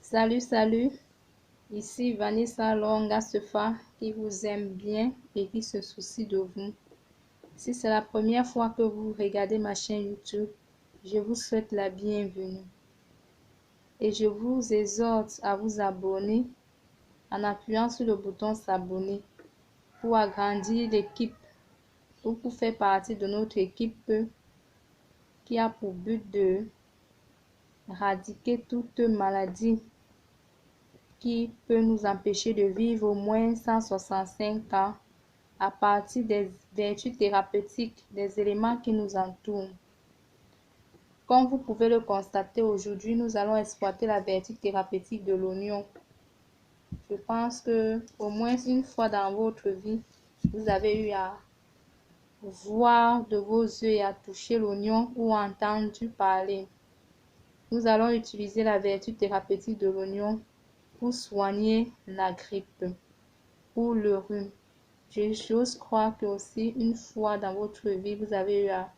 Salut, ici Vanessa Longa Sefa qui vous aime bien et qui se soucie de vous. Si c'est la première fois que vous regardez ma chaîne YouTube, je vous souhaite la bienvenue. Et je vous exhorte à vous abonner en appuyant sur le bouton s'abonner pour agrandir l'équipe ou pour faire partie de notre équipe qui a pour but de éradiquer toute maladie qui peut nous empêcher de vivre au moins 165 ans à partir des vertus thérapeutiques des éléments qui nous entourent. Comme vous pouvez le constater aujourd'hui, nous allons exploiter la vertu thérapeutique de l'oignon. Je pense que au moins une fois dans votre vie, vous avez eu à voir de vos yeux et à toucher l'oignon ou entendu parler. Nous allons utiliser la vertu thérapeutique de l'oignon pour soigner la grippe ou le rhume. J'ose croire que aussi une fois dans votre vie, vous avez eu à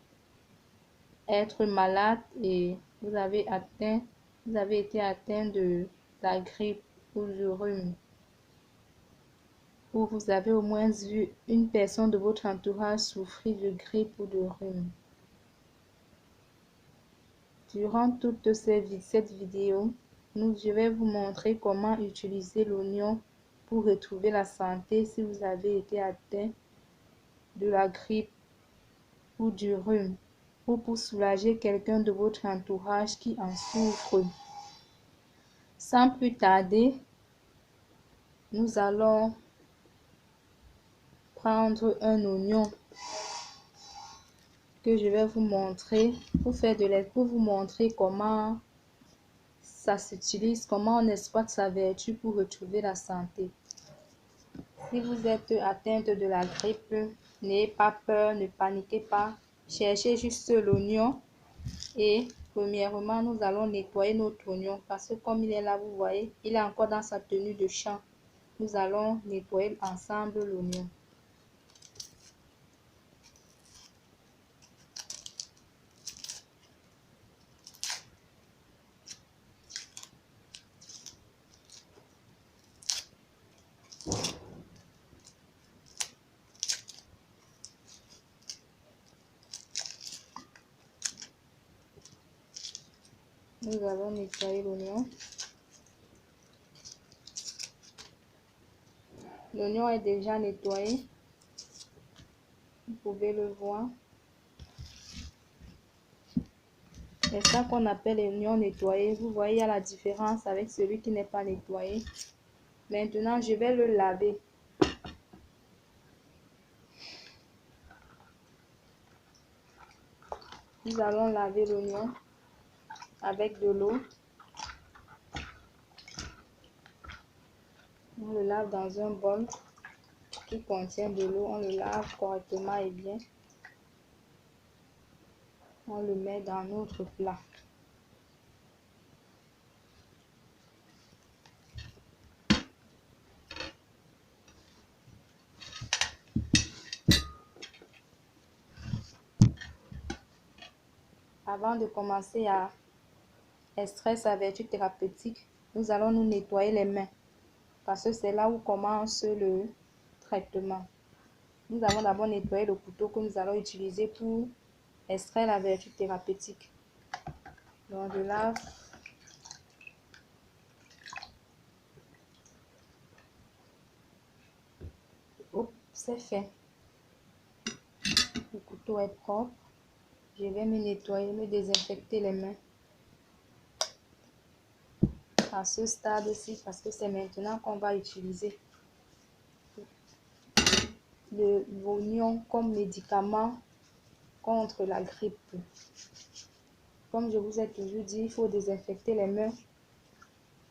être malade et vous avez été atteint de la grippe ou du rhume. Ou vous avez au moins vu une personne de votre entourage souffrir de grippe ou de rhume. Durant toute cette vidéo, je vais vous montrer comment utiliser l'oignon pour retrouver la santé si vous avez été atteint de la grippe ou du rhume, ou pour soulager quelqu'un de votre entourage qui en souffre. Sans plus tarder, nous allons prendre un oignon que je vais vous montrer pour vous montrer comment ça s'utilise, comment on exploite sa vertu pour retrouver la santé. Si vous êtes atteinte de la grippe, n'ayez pas peur, ne paniquez pas. Cherchez juste l'oignon et premièrement, nous allons nettoyer notre oignon parce que comme il est là, vous voyez, il est encore dans sa tenue de champ. Nous allons nettoyer ensemble l'oignon. Nous allons nettoyer l'oignon. L'oignon est déjà nettoyé. Vous pouvez le voir. C'est ça qu'on appelle l'oignon nettoyé. Vous voyez, il y a la différence avec celui qui n'est pas nettoyé. Maintenant, je vais le laver. Nous allons laver l'oignon avec de l'eau. On le lave dans un bol qui contient de l'eau. On le lave correctement et bien. On le met dans notre plat. Avant de commencer à extraire sa vertu thérapeutique, nous allons nous nettoyer les mains parce que c'est là où commence le traitement. Nous allons d'abord nettoyer le couteau que nous allons utiliser pour extraire la vertu thérapeutique. Donc je lave. Hop, c'est fait. Le couteau est propre. Je vais me nettoyer, me désinfecter les mains. À ce stade-ci, parce que c'est maintenant qu'on va utiliser l'oignon comme médicament contre la grippe. Comme je vous ai toujours dit, il faut désinfecter les mains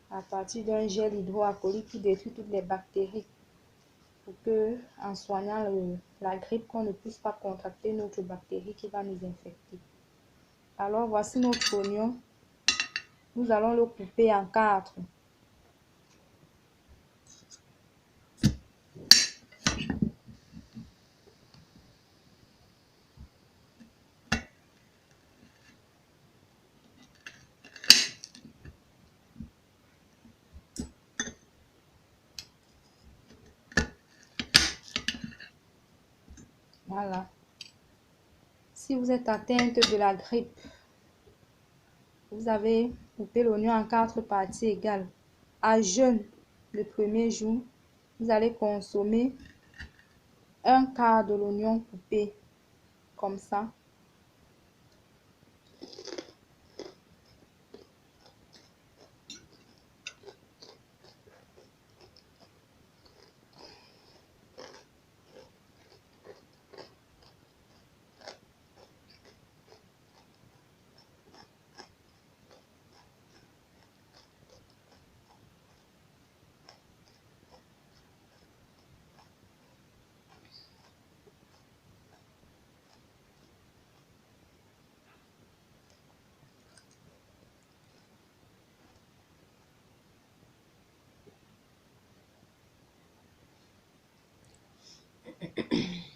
à partir d'un gel hydroalcoolique qui détruit toutes les bactéries pour que, en soignant la grippe, qu'on ne puisse pas contracter notre bactérie qui va nous infecter. Alors, voici notre oignon. Nous allons le couper en 4. Voilà. Si vous êtes atteinte de la grippe, vous avez coupé l'oignon en 4 parties égales. À jeûne, le premier jour, vous allez consommer un quart de l'oignon coupé comme ça.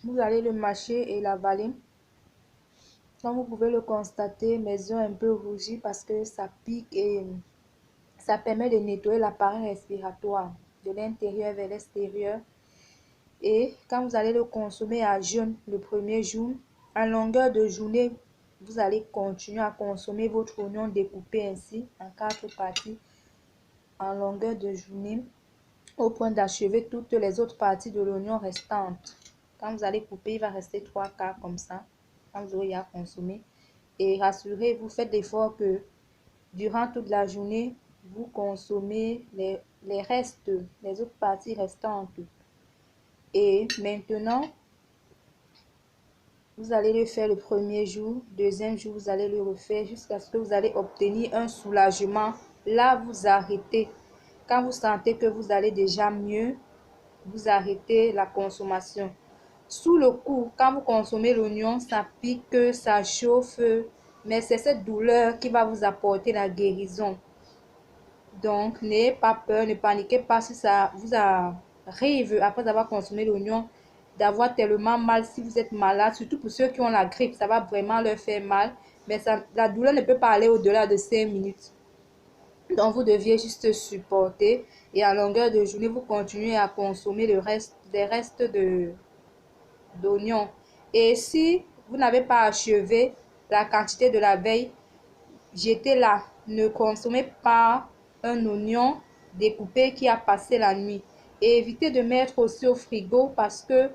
Vous allez le mâcher et l'avaler. Comme vous pouvez le constater, mes yeux ont un peu rougi parce que ça pique et ça permet de nettoyer l'appareil respiratoire de l'intérieur vers l'extérieur. Et quand vous allez le consommer à jeûne le premier jour, en longueur de journée, vous allez continuer à consommer votre oignon découpé ainsi en 4 parties en longueur de journée au point d'achever toutes les autres parties de l'oignon restantes. Quand vous allez couper, il va rester 3 quarts comme ça, quand vous aurez à consommer. Et rassurez-vous, faites l'effort que durant toute la journée, vous consommez les restes, les autres parties restantes. Et maintenant, vous allez le faire le premier jour, deuxième jour, vous allez le refaire jusqu'à ce que vous allez obtenir un soulagement. Là, vous arrêtez. Quand vous sentez que vous allez déjà mieux, vous arrêtez la consommation. Sous le coup, quand vous consommez l'oignon, ça pique, ça chauffe, mais c'est cette douleur qui va vous apporter la guérison. Donc, n'ayez pas peur, ne paniquez pas si ça vous arrive, après avoir consommé l'oignon, d'avoir tellement mal si vous êtes malade, surtout pour ceux qui ont la grippe, ça va vraiment leur faire mal, mais la douleur ne peut pas aller au-delà de 5 minutes. Donc, vous deviez juste supporter et à longueur de journée, vous continuez à consommer les restes d'oignons. Et si vous n'avez pas achevé la quantité de la veille, jetez-la. Ne consommez pas un oignon découpé qui a passé la nuit. Et évitez de mettre aussi au frigo parce que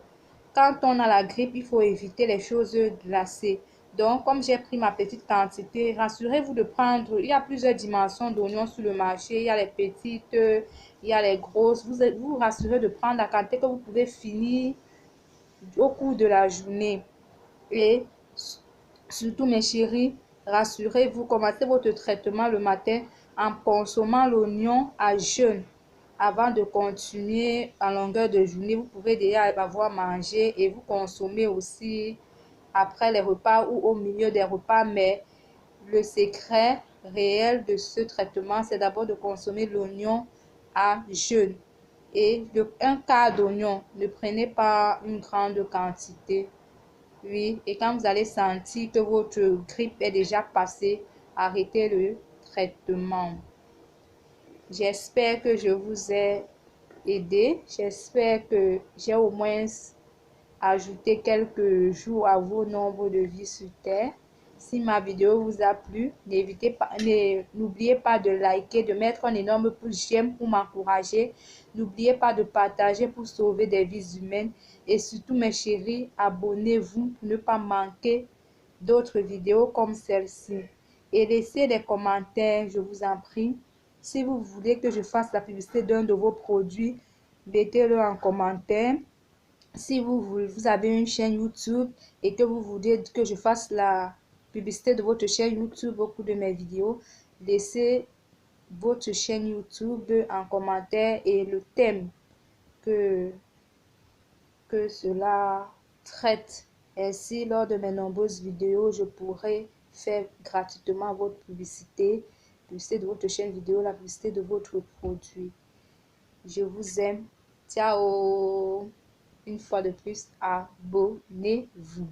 quand on a la grippe, il faut éviter les choses glacées. Donc, comme j'ai pris ma petite quantité, rassurez-vous de prendre, il y a plusieurs dimensions d'oignons sur le marché. Il y a les petites, il y a les grosses. Vous rassurez de prendre la quantité que vous pouvez finir au cours de la journée. Et surtout, mes chéris, rassurez-vous, commencez votre traitement le matin en consommant l'oignon à jeûne. Avant de continuer en longueur de journée, vous pouvez déjà avoir mangé et vous consommez aussi après les repas ou au milieu des repas. Mais le secret réel de ce traitement, c'est d'abord de consommer l'oignon à jeûne. Et un quart d'oignon, ne prenez pas une grande quantité. Oui, et quand vous allez sentir que votre grippe est déjà passée, arrêtez le traitement. J'espère que je vous ai aidé. J'espère que j'ai au moins ajouté quelques jours à vos nombres de vie sur Terre. Si ma vidéo vous a plu, n'oubliez pas de liker, de mettre un énorme pouce j'aime pour m'encourager. N'oubliez pas de partager pour sauver des vies humaines. Et surtout, mes chéris, abonnez-vous pour ne pas manquer d'autres vidéos comme celle-ci. Et laissez des commentaires, je vous en prie. Si vous voulez que je fasse la publicité d'un de vos produits, mettez-le en commentaire. Si vous avez une chaîne YouTube et que vous voulez que je fasse la publicité de votre chaîne YouTube au cours de mes vidéos, laissez votre chaîne YouTube en commentaire et le thème que cela traite. Ainsi, lors de mes nombreuses vidéos, je pourrai faire gratuitement votre publicité de votre chaîne vidéo, la publicité de votre produit. Je vous aime. Ciao. Une fois de plus, abonnez-vous.